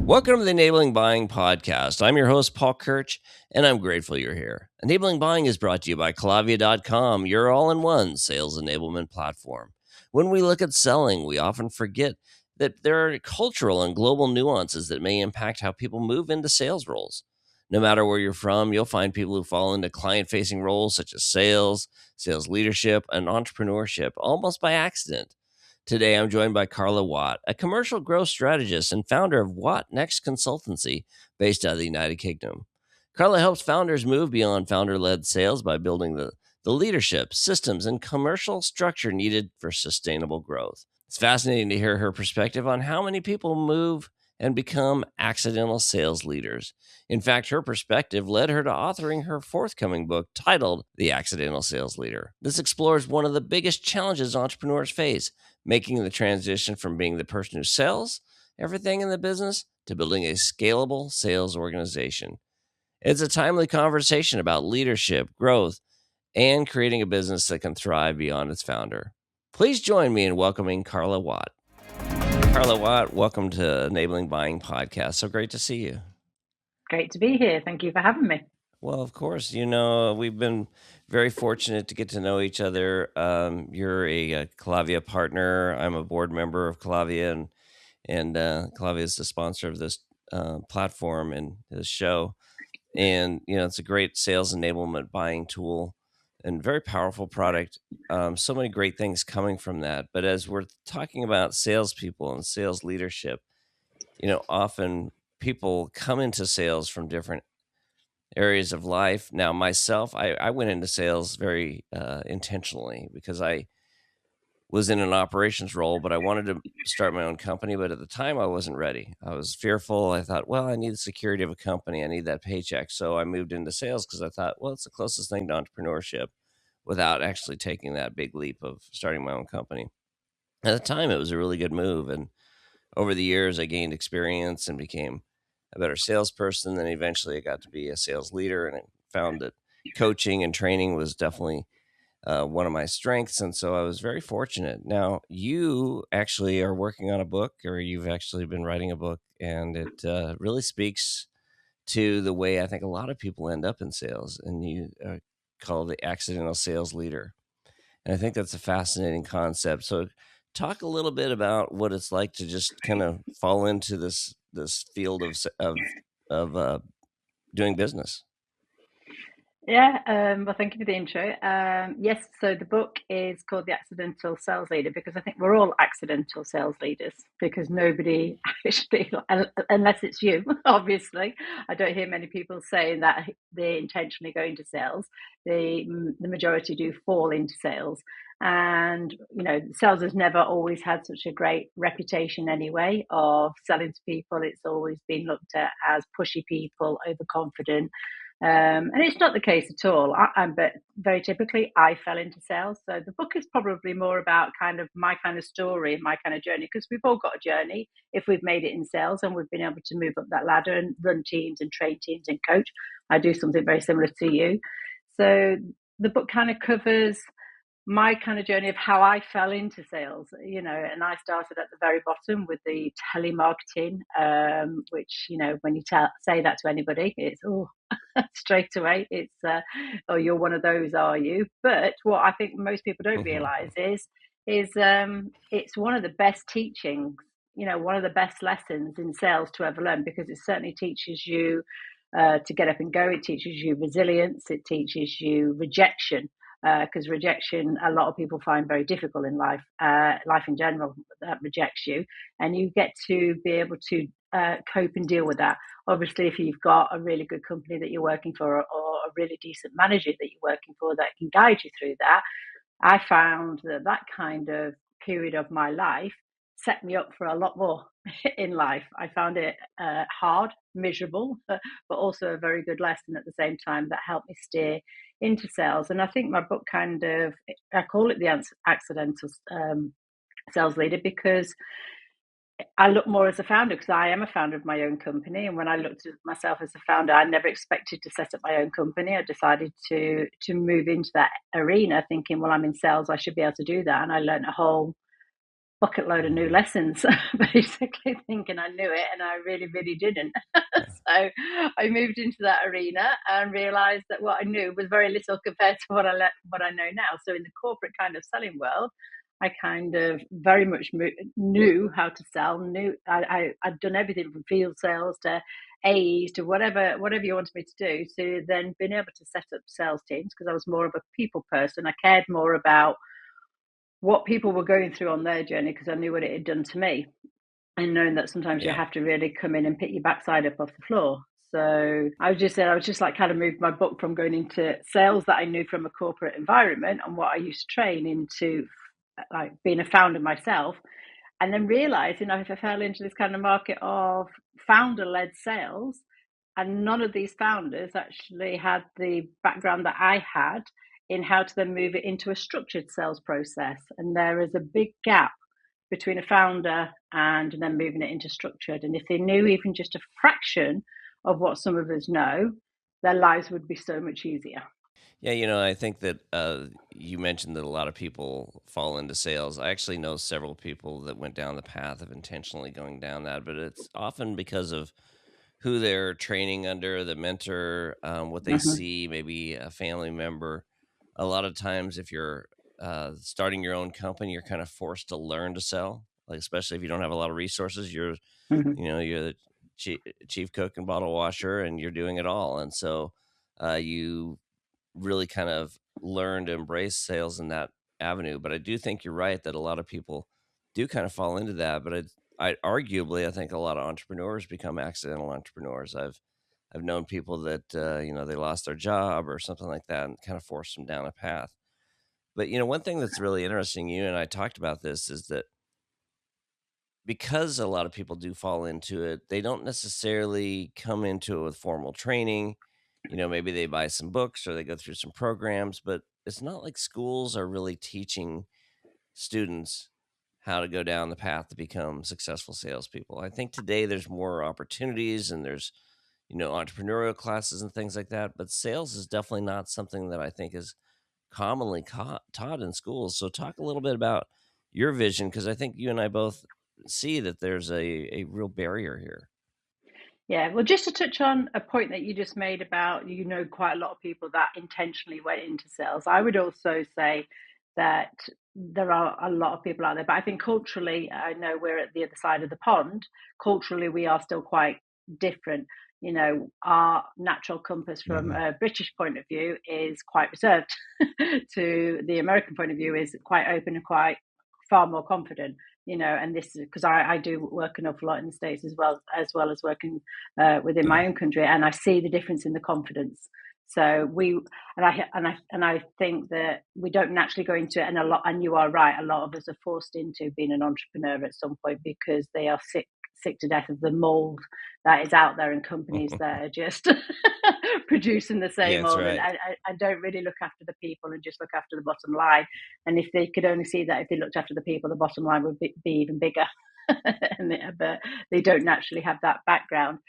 Welcome to the Enabling Buying Podcast. I'm your host, Paul Kirch, and I'm grateful you're here. Enabling Buying is brought to you by Collavia.com, your all-in-one sales enablement platform. When we look at selling, we often forget that there are cultural and global nuances that may impact how people move into sales roles. No matter where you're from, you'll find people who fall into client-facing roles such as sales, sales leadership, and entrepreneurship almost by accident. Today, I'm joined by Carla Watt, a commercial growth strategist and founder of WattNext Consultancy based out of the United Kingdom. Carla helps founders move beyond founder-led sales by building the leadership, systems, and commercial structure needed for sustainable growth. It's fascinating to hear her perspective on how many people move and become accidental sales leaders. In fact, her perspective led her to authoring her forthcoming book titled The Accidental Sales Leader. This explores one of the biggest challenges entrepreneurs face, making the transition from being the person who sells everything in the business to building a scalable sales organization. It's a timely conversation about leadership, growth, and creating a business that can thrive beyond its founder. Please join me in welcoming Carla Watt. Carla Watt, welcome to Enabling Buying Podcast. So great to see you. Great to be here. Thank you for having me. Well, of course, we've been very fortunate to get to know each other. You're a Collavia partner. I'm a board member of Collavia, and Collavia is the sponsor of this platform and this show. And, it's a great sales enablement buying tool and very powerful product. So many great things coming from that. But as we're talking about salespeople and sales leadership, often people come into sales from different areas of life. Now, myself, I went into sales very intentionally because I was in an operations role, but I wanted to start my own company. But at the time, I wasn't ready. I was fearful. I thought, well, I need the security of a company. I need that paycheck. So I moved into sales because I thought, well, it's the closest thing to entrepreneurship without actually taking that big leap of starting my own company. At the time, it was a really good move. And over the years, I gained experience and became a better salesperson. Then eventually I got to be a sales leader, and I found that coaching and training was definitely one of my strengths. And so I was very fortunate. Now, you actually are working on a book, or you've actually been writing a book, and it really speaks to the way I think a lot of people end up in sales, and you call it the accidental sales leader. And I think that's a fascinating concept. So talk a little bit about what it's like to just kind of fall into this field of doing business. Yeah, well, thank you for the intro. Yes, so the book is called The Accidental Sales Leader because I think we're all accidental sales leaders because nobody actually, unless it's you, obviously, I don't hear many people saying that they intentionally go into sales. The majority do fall into sales. And, sales has never always had such a great reputation anyway of selling to people. It's always been looked at as pushy people, overconfident. And it's not the case at all. But very typically, I fell into sales. So the book is probably more about kind of my kind of story and my kind of journey, because we've all got a journey if we've made it in sales and we've been able to move up that ladder and run teams and train teams and coach. I do something very similar to you. So the book kind of covers my kind of journey of how I fell into sales, and I started at the very bottom with the telemarketing, which, when you say that to anybody, it's, straight away, it's, oh, you're one of those, are you? But what I think most people don't realize is it's one of the best teachings, one of the best lessons in sales to ever learn, because it certainly teaches you to get up and go. It teaches you resilience. It teaches you rejection. Because rejection, a lot of people find very difficult in life. Life in general that rejects you, and you get to be able to cope and deal with that. Obviously, if you've got a really good company that you're working for, or a really decent manager that you're working for that can guide you through that, I found that kind of period of my life set me up for a lot more in life. I found it hard, miserable, but also a very good lesson at the same time that helped me steer into sales. And I think my book I call it the accidental sales leader, because I look more as a founder, because I am a founder of my own company. And when I looked at myself as a founder, I never expected to set up my own company. I decided to move into that arena thinking, well, I'm in sales, I should be able to do that. And I learned a whole bucket load of new lessons, basically thinking I knew it, and I really, really didn't. Yeah. So I moved into that arena and realized that what I knew was very little compared to what I know now. So in the corporate kind of selling world, I kind of very much knew how to sell. I'd done everything from field sales to AEs to whatever you wanted me to do. To then being able to set up sales teams, because I was more of a people person. I cared more about what people were going through on their journey because I knew what it had done to me, and knowing that sometimes you Yeah. have to really come in and pick your backside up off the floor. So I was just like kind of moved my book from going into sales that I knew from a corporate environment and what I used to train into like being a founder myself, and then realizing I fell into this kind of market of founder-led sales, and none of these founders actually had the background that I had in how to then move it into a structured sales process. And there is a big gap between a founder and then moving it into structured. And if they knew even just a fraction of what some of us know, their lives would be so much easier. Yeah, I think that you mentioned that a lot of people fall into sales. I actually know several people that went down the path of intentionally going down that, but it's often because of who they're training under, the mentor, what they Mm-hmm, see, maybe a family member. A lot of times, if you're starting your own company, you're kind of forced to learn to sell. Like especially if you don't have a lot of resources, mm-hmm. you're the chief cook and bottle washer, and you're doing it all. And so you really kind of learn to embrace sales in that avenue. But I do think you're right that a lot of people do kind of fall into that. But I think a lot of entrepreneurs become accidental entrepreneurs. I've known people that they lost their job or something like that and kind of forced them down a path. But one thing that's really interesting, you and I talked about this, is that because a lot of people do fall into it, they don't necessarily come into it with formal training. Maybe they buy some books or they go through some programs, but it's not like schools are really teaching students how to go down the path to become successful salespeople. I think today there's more opportunities and there's, entrepreneurial classes and things like that, but sales is definitely not something that I think is commonly taught in schools. So talk a little bit about your vision, because I think you and I both see that there's a real barrier here. Yeah, well, just to touch on a point that you just made about, quite a lot of people that intentionally went into sales. I would also say that there are a lot of people out there, but I think culturally, I know we're at the other side of the pond. Culturally, we are still quite different. Our natural compass from Hmm. a British point of view is quite reserved to the American point of view is quite open and quite far more confident. And this is because I do work an awful lot in the States as well as working within Yeah. my own country, and I see the difference in the confidence. So I think that we don't naturally go into it, and you are right. A lot of us are forced into being an entrepreneur at some point because they are sick to death of the mold that is out there, and companies that are just producing the Yeah, same that's mold, and right. I don't really look after the people and just look after the bottom line. And if they could only see that if they looked after the people, the bottom line would be even bigger. But they don't naturally have that background.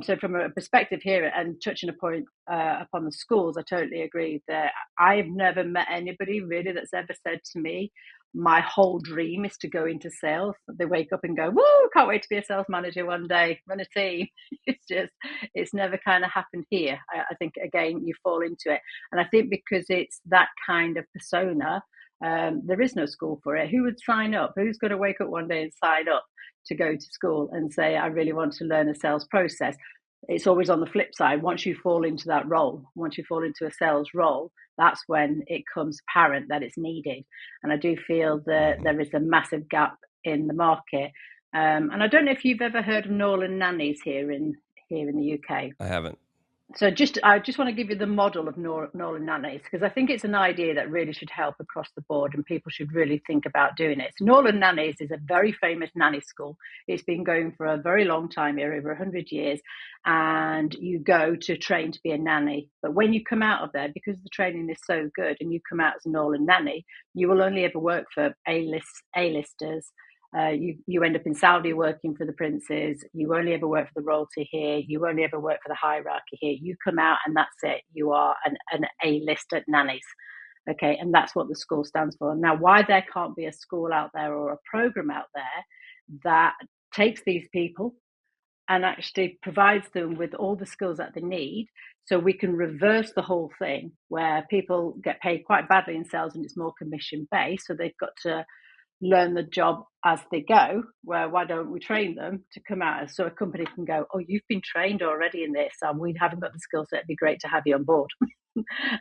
So from a perspective here, and touching a point upon the schools, I totally agree that I've never met anybody really that's ever said to me, my whole dream is to go into sales. They wake up and go, woo, can't wait to be a sales manager one day, run a team. It's never kind of happened here. I think, again, you fall into it. And I think because it's that kind of persona, there is no school for it. Who would sign up? Who's going to wake up one day and sign up to go to school and say, I really want to learn a sales process? It's always on the flip side. Once you fall into that role, once you fall into a sales role, that's when it comes apparent that it's needed. And I do feel that Hmm. there is a massive gap in the market. And I don't know if you've ever heard of Norland nannies here in the UK. I haven't. So I just want to give you the model of Norland nannies, because I think it's an idea that really should help across the board and people should really think about doing it. So Norland nannies is a very famous nanny school. It's been going for a very long time here, over 100 years, and you go to train to be a nanny. But when you come out of there, because the training is so good, and you come out as a Norland nanny, you will only ever work for A-listers. You end up in Saudi working for the princes. You only ever work for the royalty here. You only ever work for the hierarchy here. You come out and that's it. You are an A-lister nannies. Okay, and that's what the school stands for. Now, why there can't be a school out there or a program out there that takes these people and actually provides them with all the skills that they need, so we can reverse the whole thing where people get paid quite badly in sales and it's more commission based, so they've got to learn the job as they go, where why don't we train them to come out so a company can go, oh, you've been trained already in this and we haven't got the skill set, it'd be great to have you on board.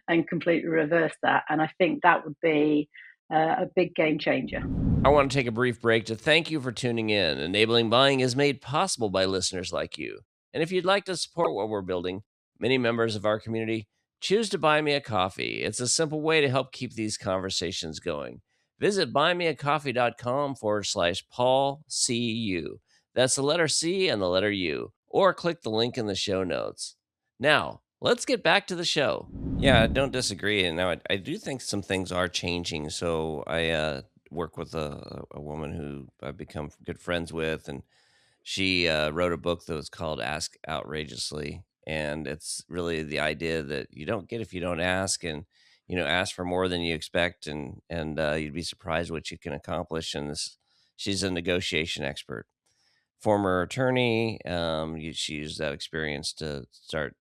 And completely reverse that, and I think that would be a big game changer. I want to take a brief break to thank you for tuning in. Enabling Buying is made possible by listeners like you. And if you'd like to support what we're building, many members of our community choose to buy me a coffee. It's a simple way to help keep these conversations going. Visit buymeacoffee.com/Paul CU. That's the letter C and the letter U. Or click the link in the show notes. Now, let's get back to the show. Yeah, I don't disagree. And now I do think some things are changing. So I work with a woman who I've become good friends with, and she wrote a book that was called Ask Outrageously. And it's really the idea that you don't get if you don't ask, and ask for more than you expect, and you'd be surprised what you can accomplish. And she's a negotiation expert, former attorney. She used that experience to start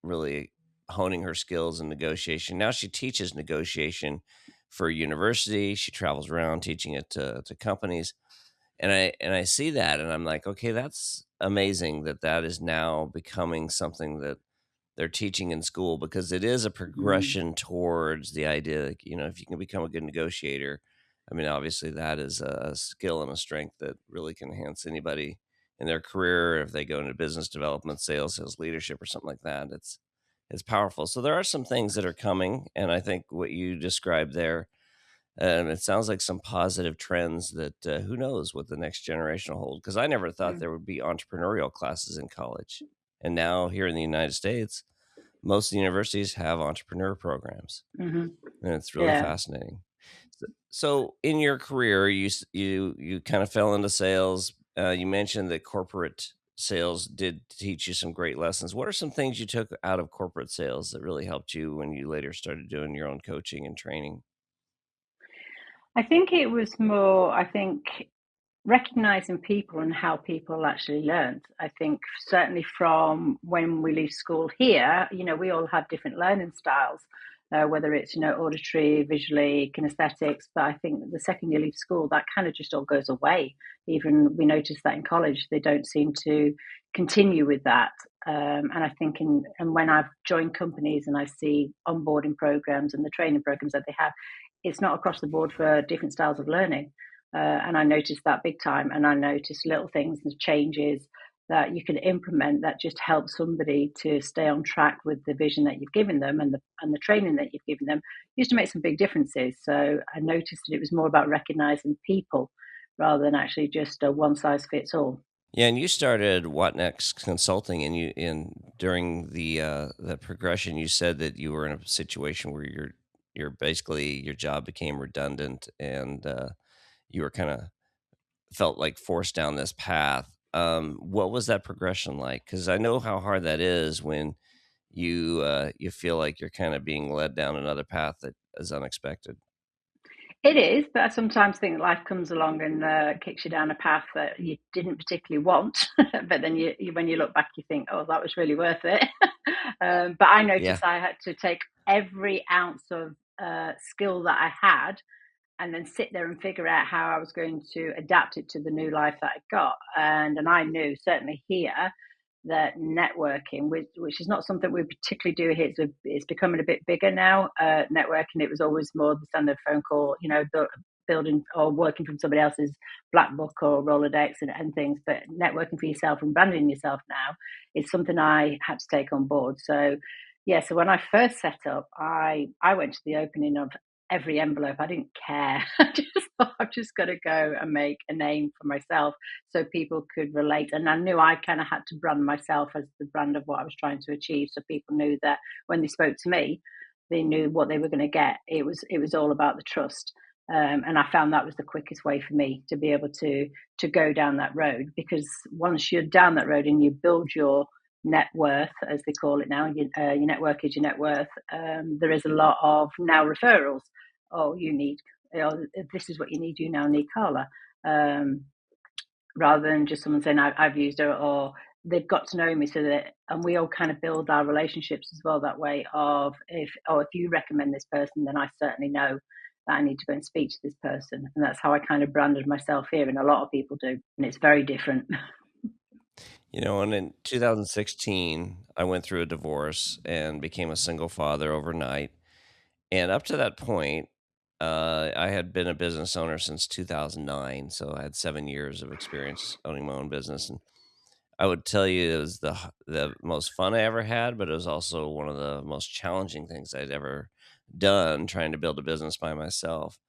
really honing her skills in negotiation. Now she teaches negotiation for a university. She travels around teaching it to companies. And I see that and I'm like, okay, that's amazing that is now becoming something that they're teaching in school, because it is a progression towards the idea that, if you can become a good negotiator, I mean, obviously that is a skill and a strength that really can enhance anybody in their career. If they go into business development, sales leadership, or something like that, it's powerful. So there are some things that are coming, and I think what you described there, it sounds like some positive trends that who knows what the next generation will hold. Because I never thought there would be entrepreneurial classes in college, and now here in the United States, most of the universities have entrepreneur programs, Mm-hmm. and it's really Yeah. fascinating. So in your career, you kind of fell into sales. You mentioned that corporate sales did teach you some great lessons. What are some things you took out of corporate sales that really helped you when you later started doing your own coaching and training? I think it was more, recognizing people and how people actually learned. I think certainly from when we leave school here, we all have different learning styles, whether it's, auditory, visually, kinesthetics. But I think that the second you leave school, that kind of just all goes away. Even we notice that in college, they don't seem to continue with that. And I think and when I've joined companies and I see onboarding programs and the training programs that they have, it's not across the board for different styles of learning. And I noticed that big time. And I noticed little things and changes that you can implement that just help somebody to stay on track with the vision that you've given them, and the training that you've given them used to make some big differences. So I noticed that it was more about recognizing people rather than actually just a one size fits all. Yeah, and you started WattNext Consulting, and during the progression, you said that you were in a situation where you're basically your job became redundant, and you were kind of felt like forced down this path. What was that progression like? Because I know how hard that is when you feel like you're kind of being led down another path that is unexpected. It is, but I sometimes think life comes along and kicks you down a path that you didn't particularly want. But then when you look back, you think, oh, that was really worth it. But I Yeah. noticed I had to take every ounce of skill that I had and then sit there and figure out how I was going to adapt it to the new life that I got. And I knew certainly here that networking, which is not something we particularly do here, it's becoming a bit bigger now. Networking, it was always more the standard phone call, building or working from somebody else's black book or Rolodex and things. But networking for yourself and branding yourself now is something I had to take on board. So yeah, so when I first set up, I went to the opening of every envelope. I didn't care. I just thought I've just got to go and make a name for myself so people could relate. And I knew I kind of had to brand myself as the brand of what I was trying to achieve. So people knew that when they spoke to me, they knew what they were going to get. It was all about the trust. And I found that was the quickest way for me to be able to go down that road, because once you're down that road and you build your net worth, as they call it now. Your network is your net worth. There is a lot of now referrals. Oh, you need, this is what you need. You now need Carla. Rather than just someone saying I've used her, or they've got to know me, so that, and we all kind of build our relationships as well that way. Of if you recommend this person, then I certainly know that I need to go and speak to this person, and that's how I kind of branded myself here. And a lot of people do, and it's very different. And in 2016, I went through a divorce and became a single father overnight. And up to that point, I had been a business owner since 2009. So I had 7 years of experience owning my own business. And I would tell you it was the most fun I ever had, but it was also one of the most challenging things I'd ever done trying to build a business by myself.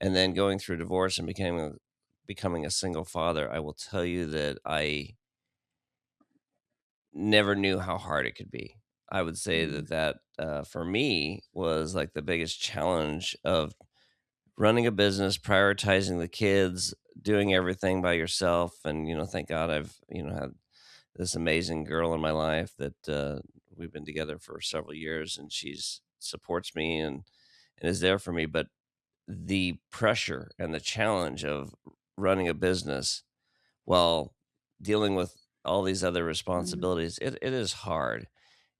And then going through divorce and becoming a single father, I will tell you that I never knew how hard it could be. I would say Mm. for me was like the biggest challenge of running a business, prioritizing the kids, doing everything by yourself. And, thank God I've, had this amazing girl in my life that we've been together for several years, and she's supports me and is there for me. But the pressure and the challenge of running a business while dealing with all these other Mm. responsibilities, it is hard.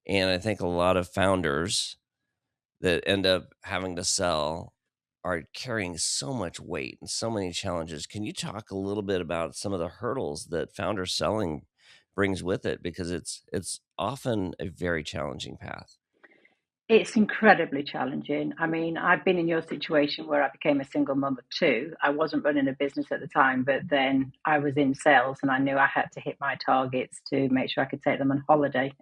And I think a lot of founders that end up having to sell are carrying so much weight and so many challenges. Can you talk a little bit about some of the hurdles that founder selling brings with it? Because it's often a very challenging path. It's incredibly challenging. I mean, I've been in your situation where I became a single mum of two. I wasn't running a business at the time, but then I was in sales and I knew I had to hit my targets to make sure I could take them on holiday,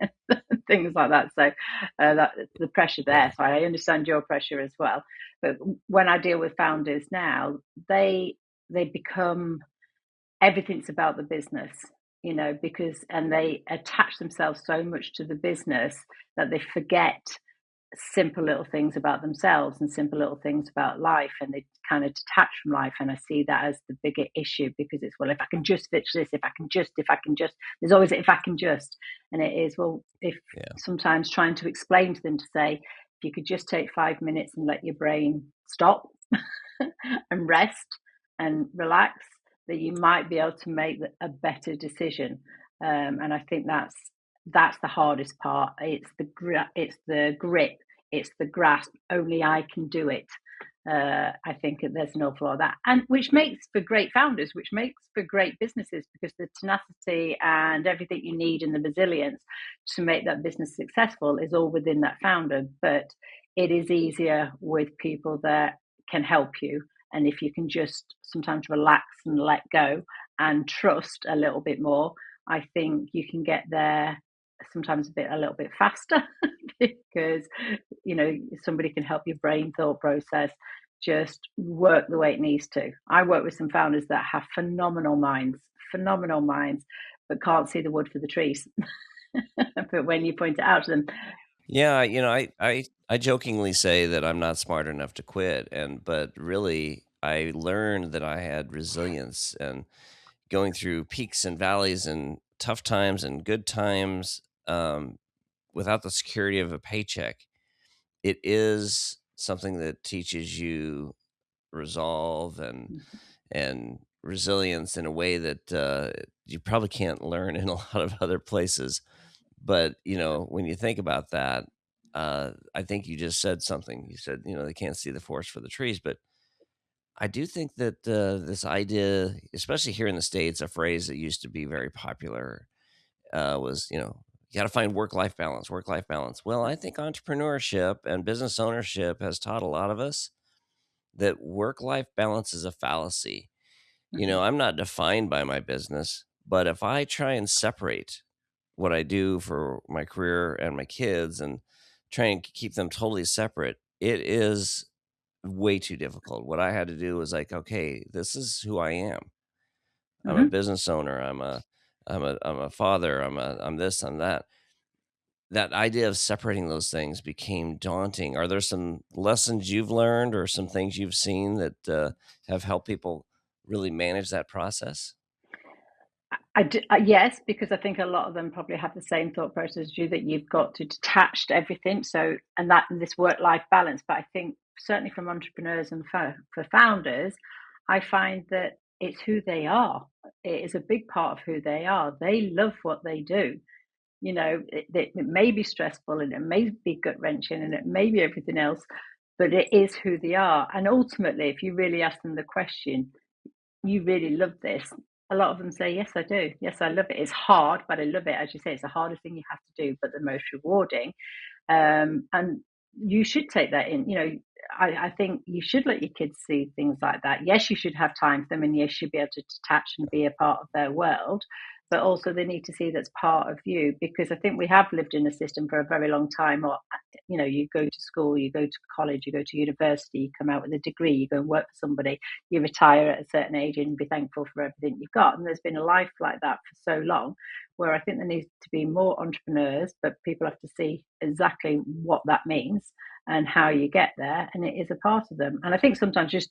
things like that. So that the pressure Yeah. there. So I understand your pressure as well. But when I deal with founders now, they become, everything's about the business, because, and they attach themselves so much to the business that they forget simple little things about themselves and simple little things about life, and they kind of detach from life. And I see that as the bigger issue, because it's, well, if I can just fix this, if I can just, there's always if I can just. And it is, well, if Yeah. sometimes trying to explain to them, to say, if you could just take 5 minutes and let your brain stop and rest and relax, that you might be able to make a better decision. And I think that's the hardest part. It's the grip, it's the grasp. Only I can do it. I think there's an awful lot of that, and which makes for great founders, which makes for great businesses, because the tenacity and everything you need and the resilience to make that business successful is all within that founder. But it is easier with people that can help you, and if you can just sometimes relax and let go and trust a little bit more, I think you can get there sometimes a little bit faster. Because somebody can help your brain thought process just work the way it needs to. I work with some founders that have phenomenal minds, but can't see the wood for the trees. But when you point it out to them, Yeah, I jokingly say that I'm not smart enough to quit, but really I learned that I had resilience, and going through peaks and valleys and tough times and good times, without the security of a paycheck, it is something that teaches you resolve and resilience in a way that you probably can't learn in a lot of other places. But when you think about that, I think you just said something. You said they can't see the forest for the trees, but I do think that this idea, especially here in the states, a phrase that used to be very popular was you got to find work life balance, work life balance. Well, I think entrepreneurship and business ownership has taught a lot of us that work life balance is a fallacy. I'm not defined by my business, but if I try and separate what I do for my career and my kids and try and keep them totally separate, it is way too difficult. What I had to do was like, okay, this is who I am. I'm a mm-hmm. business owner. I'm a father. I'm this, I'm that. That idea of separating those things became daunting. Are there some lessons you've learned or some things you've seen that have helped people really manage that process? Yes, because I think a lot of them probably have the same thought process as you, that you've got to detach everything. So, and this work-life balance. But I think certainly from entrepreneurs and for founders, I find that it's who they are. It is a big part of who they are. They love what they do. It may be stressful and it may be gut wrenching and it may be everything else, but it is who they are. And ultimately, if you really ask them the question, you really love this? A lot of them say, yes, I do. Yes, I love it. It's hard, but I love it. As you say, it's the hardest thing you have to do, but the most rewarding. And you should take that in. I think you should let your kids see things like that. Yes, you should have time for them, and yes, you should be able to detach and be a part of their world. But also, they need to see that's part of you, because I think we have lived in a system for a very long time. Or, you go to school, you go to college, you go to university, you come out with a degree, you go and work for somebody, you retire at a certain age and be thankful for everything you've got. And there's been a life like that for so long, where I think there needs to be more entrepreneurs, but people have to see exactly what that means and how you get there, and it is a part of them. And I think sometimes just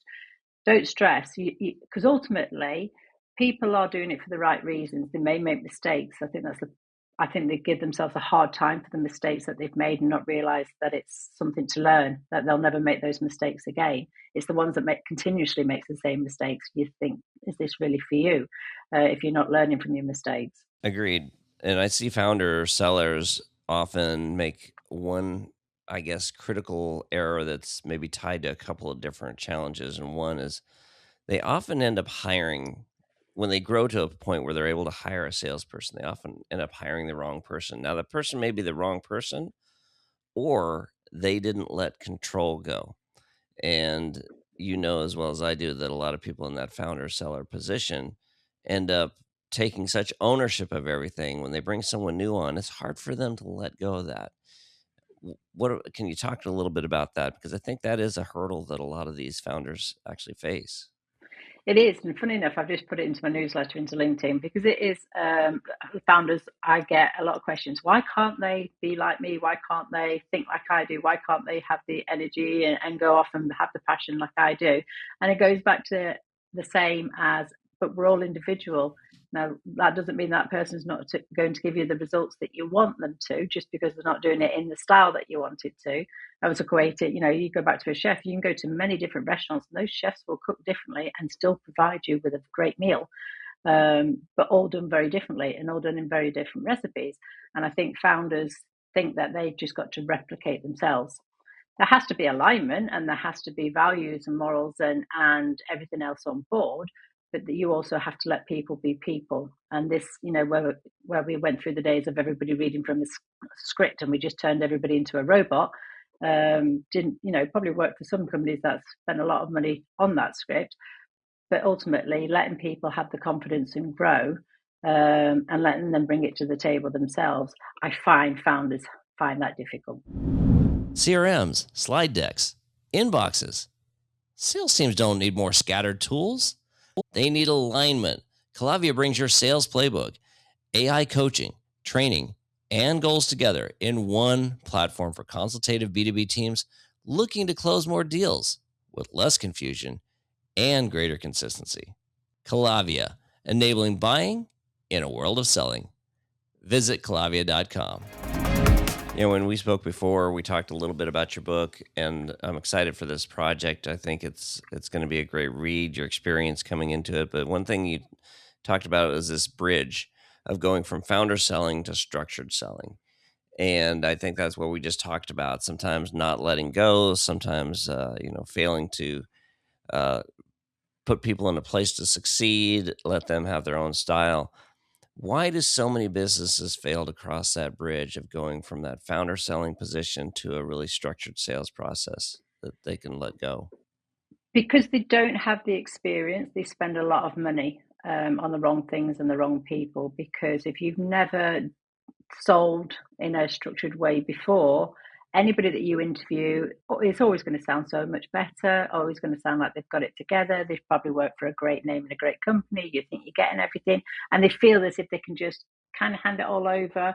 don't stress, because ultimately people are doing it for the right reasons. They may make mistakes. I think they give themselves a hard time for the mistakes that they've made and not realize that it's something to learn, that they'll never make those mistakes again. It's the ones that continuously makes the same mistakes. You think, is this really for you? If you're not learning from your mistakes. Agreed. And I see founder sellers often make one, I guess, critical error that's maybe tied to a couple of different challenges. And one is they often end up hiring, when they grow to a point where they're able to hire a salesperson, they often end up hiring the wrong person. Now, the person may be the wrong person, or they didn't let control go. And you know as well as I do that a lot of people in that founder seller position end up taking such ownership of everything. When they bring someone new on, it's hard for them to let go of that. What can you talk a little bit about that? Because I think that is a hurdle that a lot of these founders actually face. It is, and funny enough, I've just put it into my newsletter into LinkedIn, because it is, founders. I get a lot of questions. Why can't they be like me? Why can't they think like I do? Why can't they have the energy and go off and have the passion like I do? And it goes back to the same as, but we're all individual. Now, that doesn't mean that person's not going to give you the results that you want them to, just because they're not doing it in the style that you want it to. I was equated, you go back to a chef, you can go to many different restaurants, and those chefs will cook differently and still provide you with a great meal, but all done very differently and all done in very different recipes. And I think founders think that they've just got to replicate themselves. There has to be alignment, and there has to be values and morals and everything else on board, but that you also have to let people be people. And this, where we went through the days of everybody reading from a script and we just turned everybody into a robot, didn't, probably work for some companies that spent a lot of money on that script, but ultimately letting people have the confidence and grow, and letting them bring it to the table themselves, I find founders find that difficult. CRMs, slide decks, inboxes. Sales teams don't need more scattered tools. They need alignment. Collavia brings your sales playbook, AI coaching, training, and goals together in one platform for consultative B2B teams looking to close more deals with less confusion and greater consistency. Collavia, enabling buying in a world of selling. Visit Collavia.com. When we spoke before, we talked a little bit about your book, and I'm excited for this project. I think it's going to be a great read, your experience coming into it. But one thing you talked about is this bridge of going from founder selling to structured selling. And I think that's what we just talked about. Sometimes not letting go, sometimes, failing to put people in a place to succeed, let them have their own style. Why do so many businesses fail to cross that bridge of going from that founder selling position to a really structured sales process that they can let go? Because they don't have the experience. They spend a lot of money on the wrong things and the wrong people. Because if you've never sold in a structured way before, anybody that you interview, it's always going to sound so much better, always going to sound like they've got it together. They've probably worked for a great name and a great company. You think you're getting everything, and they feel as if they can just kind of hand it all over,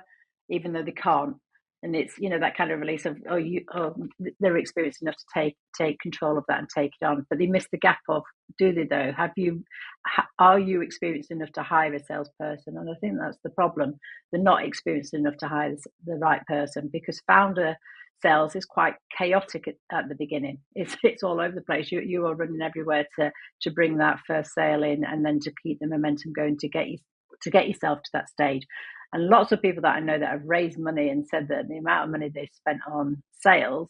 even though they can't. And it's, that kind of release of, they're experienced enough to take control of that and take it on, but they miss the gap of, do they though? Are you experienced enough to hire a salesperson? And I think that's the problem. They're not experienced enough to hire the right person, because founder sales is quite chaotic at the beginning. It's all over the place. You are running everywhere to bring that first sale in, and then to keep the momentum going to get yourself to that stage. And lots of people that I know that have raised money and said that the amount of money they spent on sales,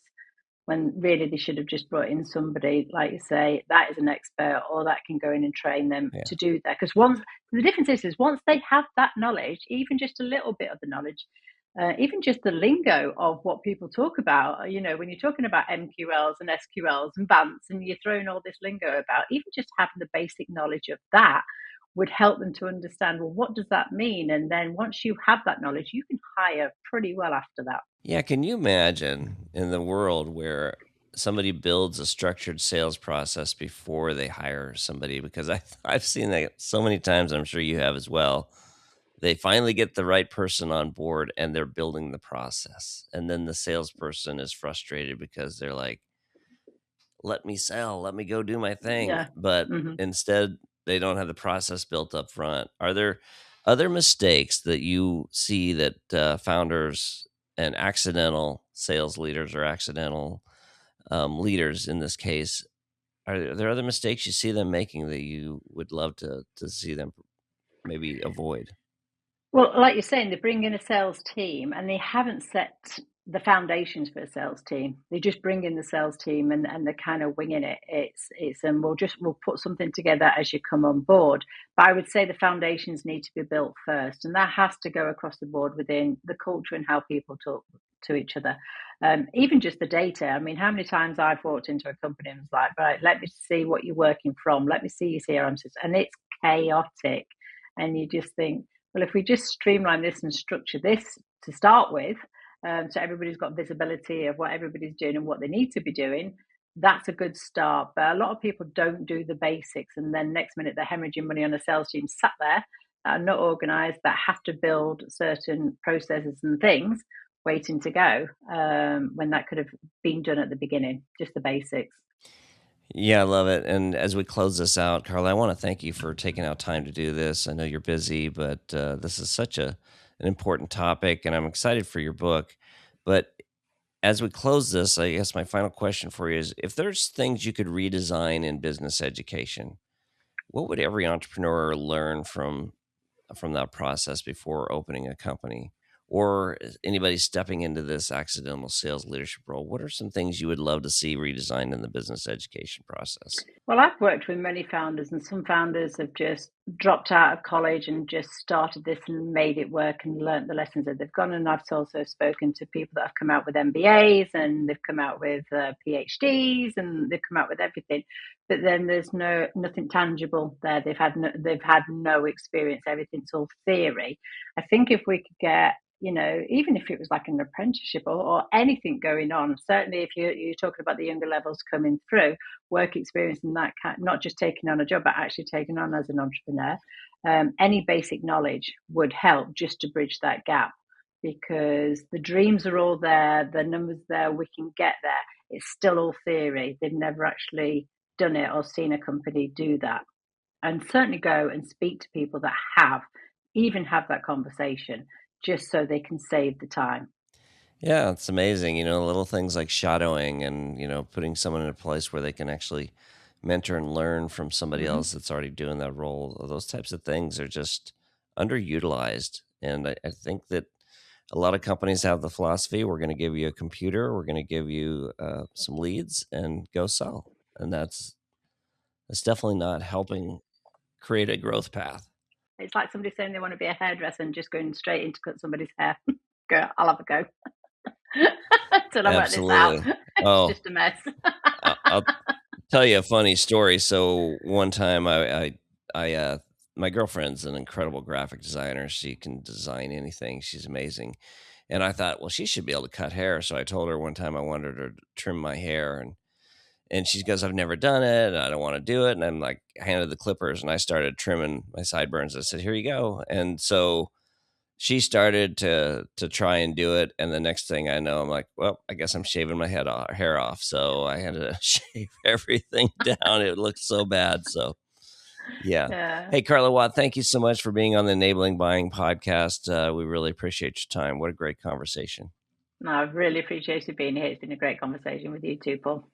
when really they should have just brought in somebody, like you say, that is an expert, or that can go in and train them Yeah. to do that. Because the difference is once they have that knowledge, even just a little bit of the knowledge, even just the lingo of what people talk about, when you're talking about MQLs and SQLs and BANTs, and you're throwing all this lingo about, even just having the basic knowledge of that would help them to understand, well, what does that mean? And then once you have that knowledge, you can hire pretty well after that. Yeah, can you imagine in the world where somebody builds a structured sales process before they hire somebody? Because I've seen that so many times, I'm sure you have as well. They finally get the right person on board and they're building the process. And then the salesperson is frustrated because they're like, let me sell, let me go do my thing. Yeah. But Hmm. instead, they don't have the process built up front. Are there other mistakes that you see that founders and accidental sales leaders or accidental leaders in this case, are there other mistakes you see them making that you would love to see them maybe avoid? Well, like you're saying, they bring in a sales team and they haven't set the foundations for a sales team. They just bring in the sales team, and they're kind of winging it. It's and we'll put something together as you come on board. But I would say the foundations need to be built first, and that has to go across the board within the culture and how people talk to each other. Even just the data. I mean, how many times I've walked into a company and was like, right, let me see what you're working from. Let me see your CRM system, and it's chaotic. And you just think, well, if we just streamline this and structure this to start with, so everybody's got visibility of what everybody's doing and what they need to be doing, that's a good start. But a lot of people don't do the basics, and then next minute they're hemorrhaging money on a sales team sat there that are not organised, that have to build certain processes and things waiting to go, when that could have been done at the beginning, just the basics. Yeah, I love it. And as we close this out, Carla, I want to thank you for taking out time to do this. I know you're busy, but this is such an important topic, and I'm excited for your book. But as we close this, I guess my final question for you is: if there's things you could redesign in business education, what would every entrepreneur learn from that process before opening a company? Or is anybody stepping into this accidental sales leadership role, what are some things you would love to see redesigned in the business education process? Well, I've worked with many founders, and some founders have just dropped out of college and just started this and made it work and learnt the lessons that they've gone. And I've also spoken to people that have come out with MBAs, and they've come out with PhDs, and they've come out with everything. But then there's nothing tangible there. They've had no experience. Everything's all theory. I think if we could get, even if it was like an apprenticeship, or anything going on, certainly if you're talking about the younger levels coming through, work experience and that kind, not just taking on a job, but actually taking on as an entrepreneur. Any basic knowledge would help just to bridge that gap, because the dreams are all there, the numbers there, we can get there. It's still all theory. They've never actually done it or seen a company do that. And certainly go and speak to people that even have that conversation, just so they can save the time. Yeah, it's amazing. Little things like shadowing and, putting someone in a place where they can actually mentor and learn from somebody Mm-hmm. else that's already doing that role. Those types of things are just underutilized. And I think that a lot of companies have the philosophy: we're going to give you a computer, we're going to give you some leads, and go sell. And that's definitely not helping create a growth path. It's like somebody saying they want to be a hairdresser and just going straight in to cut somebody's hair. Go, I'll have a go. Until I work this out. Absolutely. It's Oh, just a mess. I'll tell you a funny story. So one time, I my girlfriend's an incredible graphic designer. She can design anything. She's amazing. And I thought, well, she should be able to cut hair. So I told her one time I wanted her to trim my hair, and she goes, I've never done it, and I don't want to do it. And I'm like, handed the clippers, and I started trimming my sideburns. I said, here you go. And so she started to try and do it, and the next thing I know, I'm like, well, I guess I'm shaving my hair off. So I had to shave everything down. It looked so bad. So yeah. Yeah. Hey, Carla Watt, thank you so much for being on the Enabling Buying podcast. We really appreciate your time. What a great conversation. No, I've really appreciated being here. It's been a great conversation with you too, Paul.